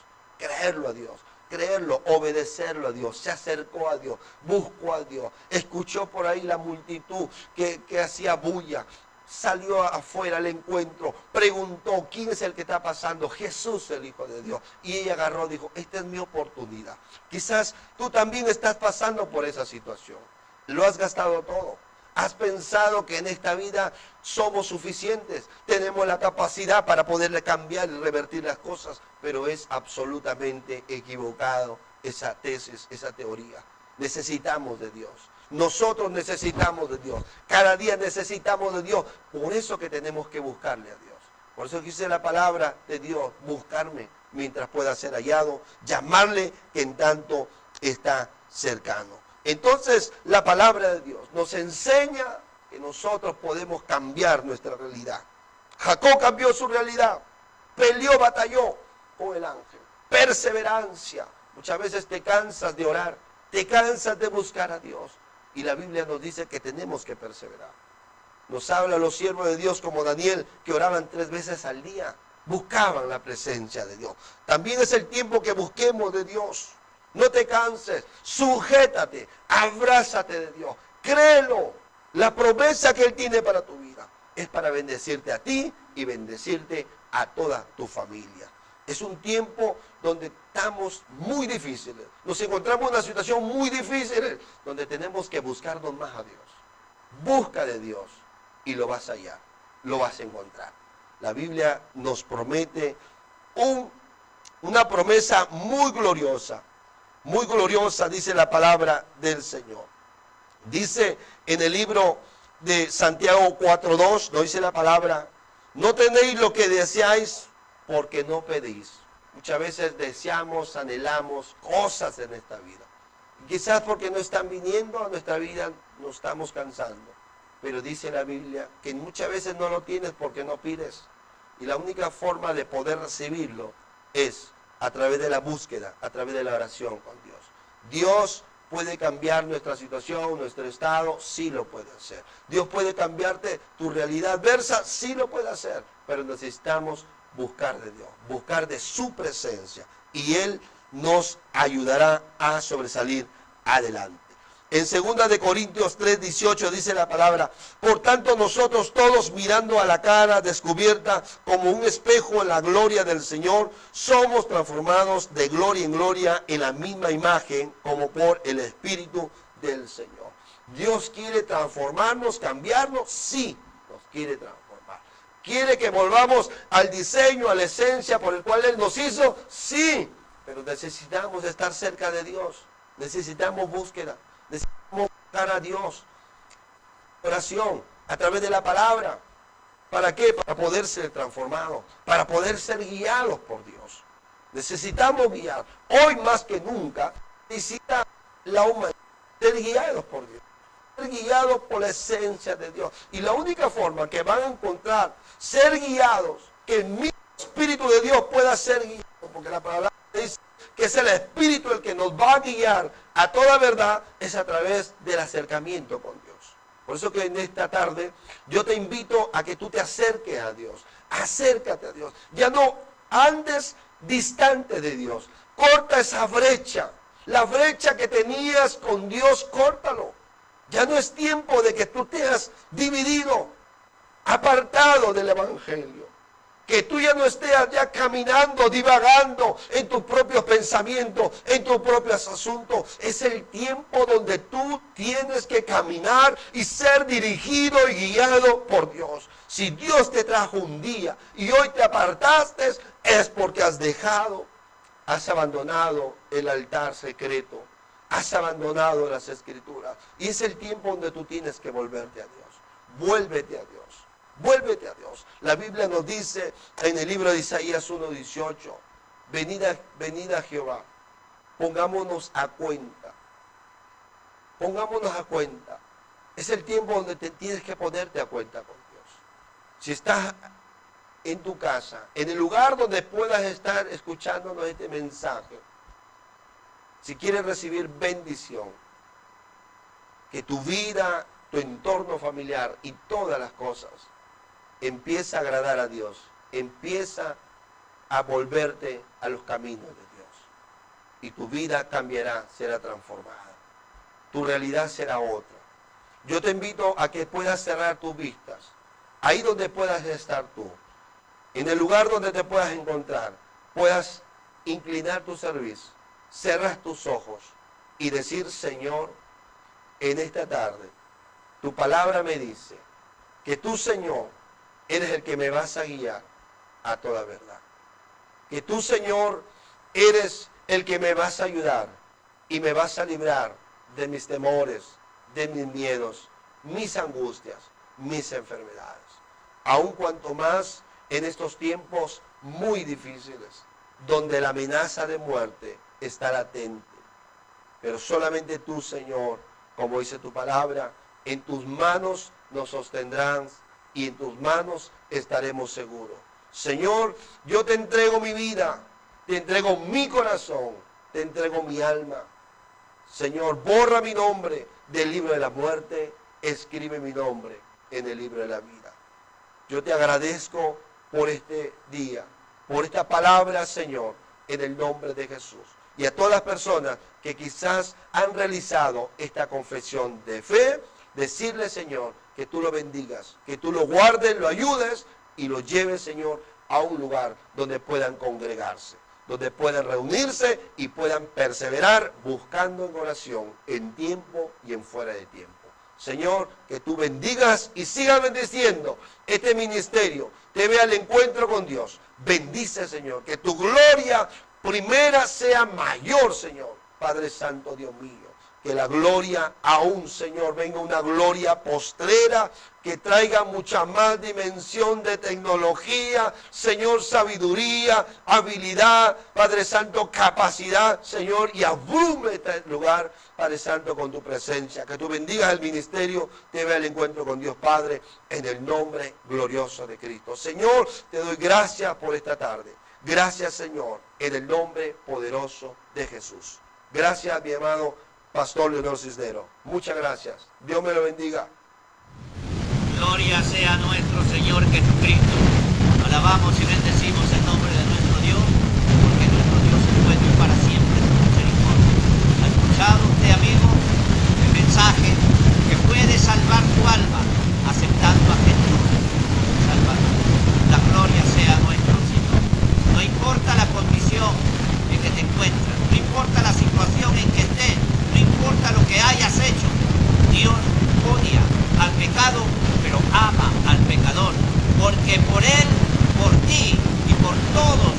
creerlo, obedecerlo a Dios. Se acercó a Dios, buscó a Dios, escuchó por ahí la multitud que hacía bulla. Salió afuera al encuentro, preguntó, ¿quién es el que está pasando? Jesús, el Hijo de Dios. Y ella agarró, dijo, esta es mi oportunidad. Quizás tú también estás pasando por esa situación. Lo has gastado todo. Has pensado que en esta vida somos suficientes, tenemos la capacidad para poderle cambiar y revertir las cosas, pero es absolutamente equivocado esa tesis, esa teoría. Necesitamos de Dios. Nosotros necesitamos de Dios. Cada día necesitamos de Dios. Por eso que tenemos que buscarle a Dios. Por eso dice la palabra de Dios, buscarme mientras pueda ser hallado, llamarle que en tanto está cercano. Entonces la palabra de Dios nos enseña que nosotros podemos cambiar nuestra realidad. Jacob cambió su realidad, peleó, batalló con el ángel. Perseverancia. Muchas veces te cansas de orar, te cansas de buscar a Dios. Y la Biblia nos dice que tenemos que perseverar. Nos habla los siervos de Dios como Daniel, que oraban 3 veces al día. Buscaban la presencia de Dios. También es el tiempo que busquemos de Dios. No te canses, sujétate, abrázate de Dios. Créelo. La promesa que Él tiene para tu vida es para bendecirte a ti y bendecirte a toda tu familia. Es un tiempo donde estamos muy difíciles. Nos encontramos en una situación muy difícil donde tenemos que buscarnos más a Dios. Busca de Dios y lo vas a hallar, lo vas a encontrar. La Biblia nos promete una promesa muy gloriosa, dice la palabra del Señor. Dice en el libro de Santiago 4:2, nos dice la palabra, no tenéis lo que deseáis porque no pedís. Muchas veces deseamos, anhelamos cosas en esta vida. Quizás porque no están viniendo a nuestra vida, nos estamos cansando. Pero dice la Biblia que muchas veces no lo tienes porque no pides. Y la única forma de poder recibirlo es a través de la búsqueda, a través de la oración con Dios. Dios puede cambiar nuestra situación, nuestro estado, sí lo puede hacer. Dios puede cambiarte tu realidad adversa, sí lo puede hacer. Pero necesitamos buscar de Dios, buscar de su presencia. Y Él nos ayudará a sobresalir adelante. En 2 de Corintios 3:18 dice la palabra, por tanto nosotros todos mirando a la cara descubierta como un espejo en la gloria del Señor, somos transformados de gloria en gloria en la misma imagen como por el Espíritu del Señor. Dios quiere transformarnos, cambiarnos, sí, nos quiere transformar. ¿Quiere que volvamos al diseño, a la esencia por el cual Él nos hizo? Sí, pero necesitamos estar cerca de Dios, necesitamos búsqueda. Necesitamos buscar a Dios, oración, a través de la palabra. ¿Para qué? Para poder ser transformados, para poder ser guiados por Dios. Necesitamos guiar. Hoy más que nunca necesita la humanidad ser guiados por Dios, ser guiados por la esencia de Dios. Y la única forma que van a encontrar ser guiados, que el mismo Espíritu de Dios pueda ser guiado, porque la palabra dice que es el Espíritu el que nos va a guiar a toda verdad, es a través del acercamiento con Dios. Por eso que en esta tarde yo te invito a que tú te acerques a Dios. Acércate a Dios. Ya no andes distante de Dios. Corta esa brecha. La brecha que tenías con Dios, córtalo. Ya no es tiempo de que tú te has dividido, apartado del Evangelio. Que tú ya no estés ya caminando, divagando en tus propios pensamientos, en tus propios asuntos. Es el tiempo donde tú tienes que caminar y ser dirigido y guiado por Dios. Si Dios te trajo un día y hoy te apartaste, es porque has abandonado el altar secreto, has abandonado las Escrituras. Y es el tiempo donde tú tienes que volverte a Dios. Vuélvete a Dios. Vuélvete a Dios. La Biblia nos dice en el libro de Isaías 1:18, venid a Jehová, pongámonos a cuenta. Pongámonos a cuenta. Es el tiempo donde tienes que ponerte a cuenta con Dios. Si estás en tu casa, en el lugar donde puedas estar escuchándonos este mensaje, si quieres recibir bendición, que tu vida, tu entorno familiar y todas las cosas empieza a agradar a Dios, empieza a volverte a los caminos de Dios. Y tu vida cambiará, será transformada. Tu realidad será otra. Yo te invito a que puedas cerrar tus vistas, ahí donde puedas estar tú, en el lugar donde te puedas encontrar, puedas inclinar tu cerviz, cerras tus ojos y decir: Señor, en esta tarde, tu palabra me dice que tú, Señor, eres el que me vas a guiar a toda verdad. Que tú, Señor, eres el que me vas a ayudar y me vas a librar de mis temores, de mis miedos, mis angustias, mis enfermedades. Aun cuanto más en estos tiempos muy difíciles, donde la amenaza de muerte está latente. Pero solamente tú, Señor, como dice tu palabra, en tus manos nos sostendrás y en tus manos estaremos seguros. Señor, yo te entrego mi vida, te entrego mi corazón, te entrego mi alma. Señor, borra mi nombre del libro de la muerte, escribe mi nombre en el libro de la vida. Yo te agradezco por este día, por esta palabra, Señor, en el nombre de Jesús. Y a todas las personas que quizás han realizado esta confesión de fe, decirle, Señor, que tú lo bendigas, que tú lo guardes, lo ayudes y lo lleves, Señor, a un lugar donde puedan congregarse, donde puedan reunirse y puedan perseverar buscando en oración, en tiempo y en fuera de tiempo. Señor, que tú bendigas y sigas bendiciendo este ministerio. Te ve al encuentro con Dios. Bendice, Señor, que tu gloria primera sea mayor, Señor. Padre Santo, Dios mío, que la gloria aún, Señor, venga una gloria postrera que traiga mucha más dimensión de tecnología, Señor, sabiduría, habilidad, Padre Santo, capacidad, Señor, y abrume este lugar, Padre Santo, con tu presencia. Que tú bendigas el ministerio, te vea el encuentro con Dios Padre, en el nombre glorioso de Cristo. Señor, te doy gracias por esta tarde. Gracias, Señor, en el nombre poderoso de Jesús. Gracias, mi amado Pastor Leonor Cisneros. Muchas gracias. Dios me lo bendiga. Gloria sea a nuestro Señor Jesucristo. Alabamos y bendecimos el nombre de nuestro Dios, porque nuestro Dios es bueno y para siempre su misericordia. ¿Ha escuchado usted, amigo, el mensaje que puede salvar tu alma aceptando a Jesús, Salvador? La gloria sea a nuestro Señor. No importa la condición en que te encuentras, no importa la situación en que estés, no importa lo que hayas hecho, Dios odia al pecado, pero ama al pecador, porque por él, por ti y por todos,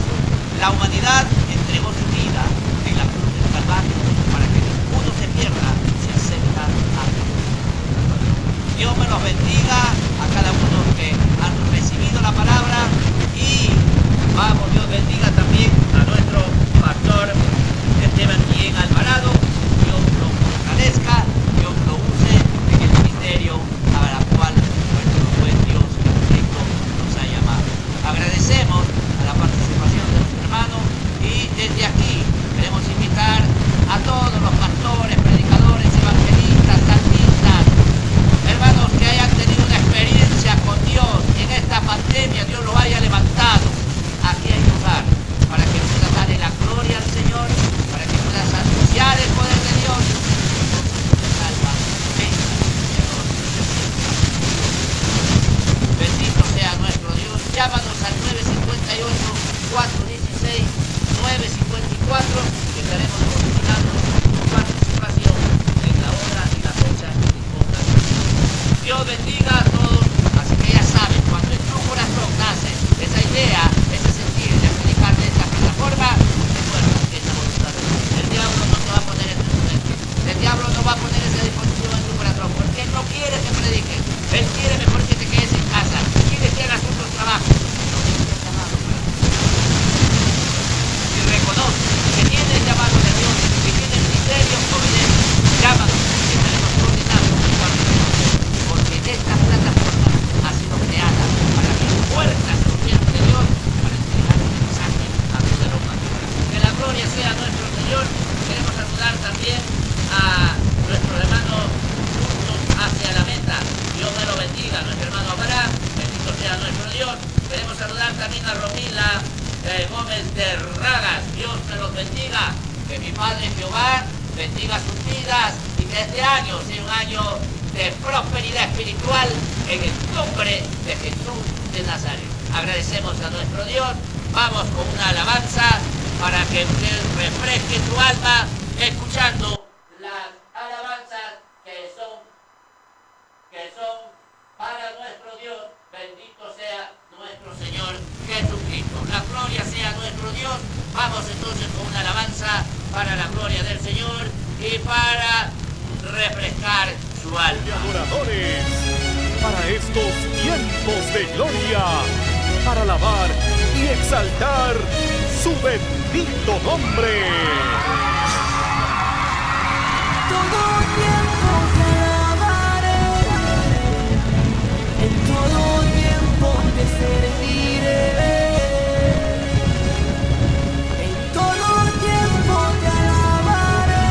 la humanidad entregó su vida en la cruz del Calvario para que ninguno se pierda, se acerca a Dios. Dios me los bendiga a cada uno que han recibido la palabra y vamos, Dios bendiga también a nuestro pastor Esteban Guillén Alvarado. Dios lo fortalezca, Dios lo use en el ministerio a la cual nuestro buen Dios Jesucristo nos ha llamado. Agradecemos a la participación de nuestro hermano y desde aquí queremos invitar a todos los pastores, predicadores, evangelistas, salmistas, hermanos que hayan tenido una experiencia con Dios en esta pandemia, Dios los haya levantado. Aquí hay lugar para que puedas darle la gloria al Señor, para que puedas anunciar el poder de Dios. Bendito sea nuestro Dios. Llámanos al 958-416-954 que estaremos coordinando tu participación en la hora y la fecha que dispongas. Dios bendiga a todos. Así que ya saben, cuando en tu corazón nace esa idea, ese sentir de predicar de esta plataforma, recuerda que es la voluntad de Dios. El diablo no te va a poner en tu mente. El diablo no va a poner esa disposición en tu corazón, porque él no quiere que prediques. Él quiere mejor que te quedes en casa. Quiere que hagas otros trabajos. No tienes llamado para ti. Si reconoce que tienes llamado de Dios, que tienes ministerio, obedece. Llámanos, que estaremos coordinando tu participación. Porque en esta plataforma José Gómez de Ragas. Dios te los bendiga. Que mi Padre Jehová bendiga sus vidas y que este año sea un año de prosperidad espiritual en el nombre de Jesús de Nazaret. Agradecemos a nuestro Dios. Vamos con una alabanza para que usted refresque su alma escuchando las alabanzas que son para nuestro Dios. Bendito sea nuestro Señor Jesucristo. La gloria sea nuestro Dios. Vamos entonces con una alabanza para la gloria del Señor y para refrescar su alma. Adoradores, para estos tiempos de gloria, para alabar y exaltar su bendito nombre. Todo tiempo te alabaré, en todo tiempo te serviré, en todo tiempo te alabaré,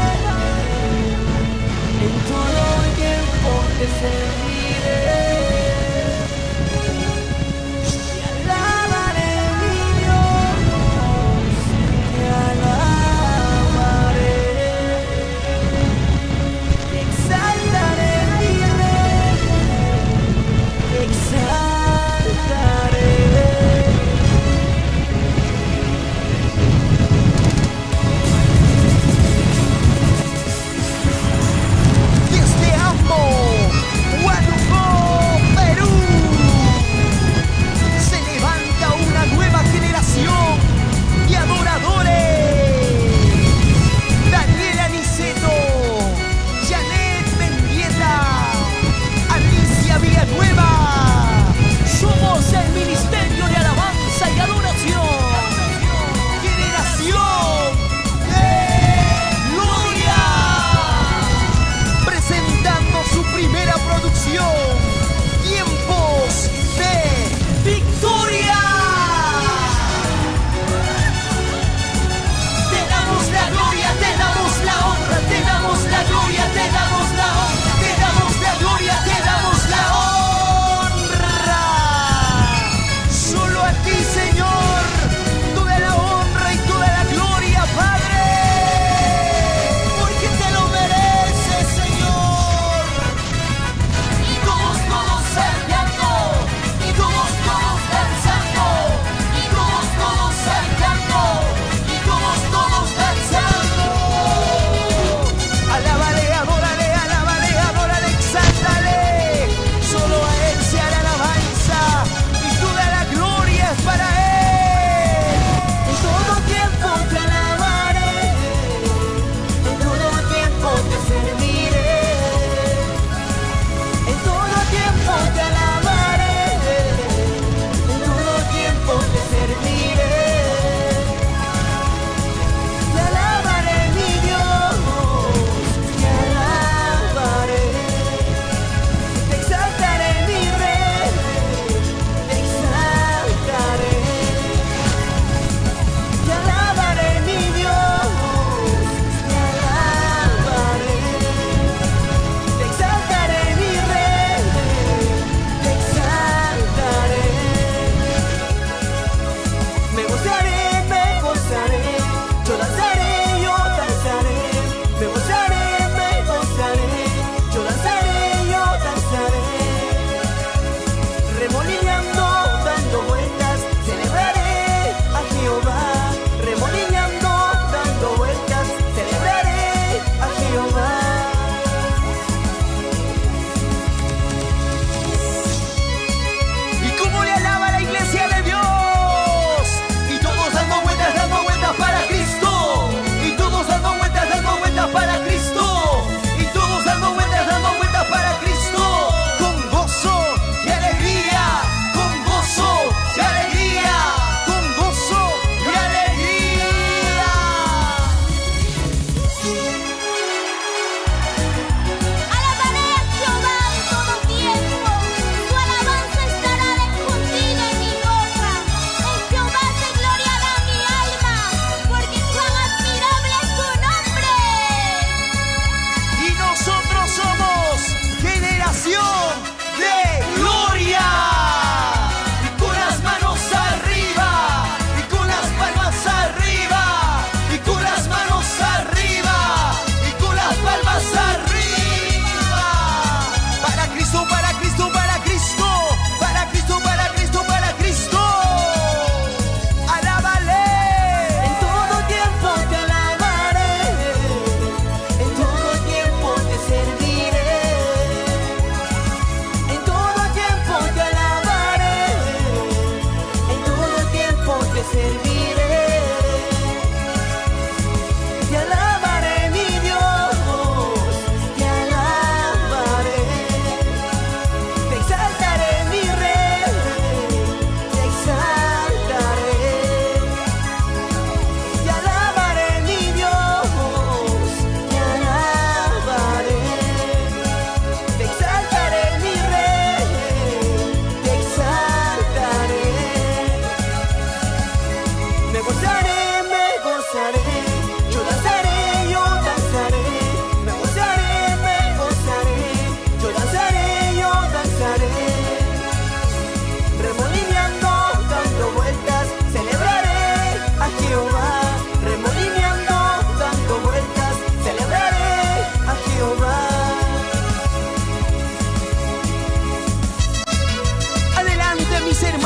en todo tiempo te serviré. Te alabaré, mi Dios, te alabaré.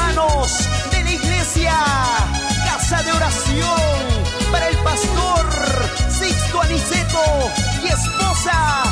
hermanos de la iglesia Casa de Oración para el pastor Sixto Aniceto y esposa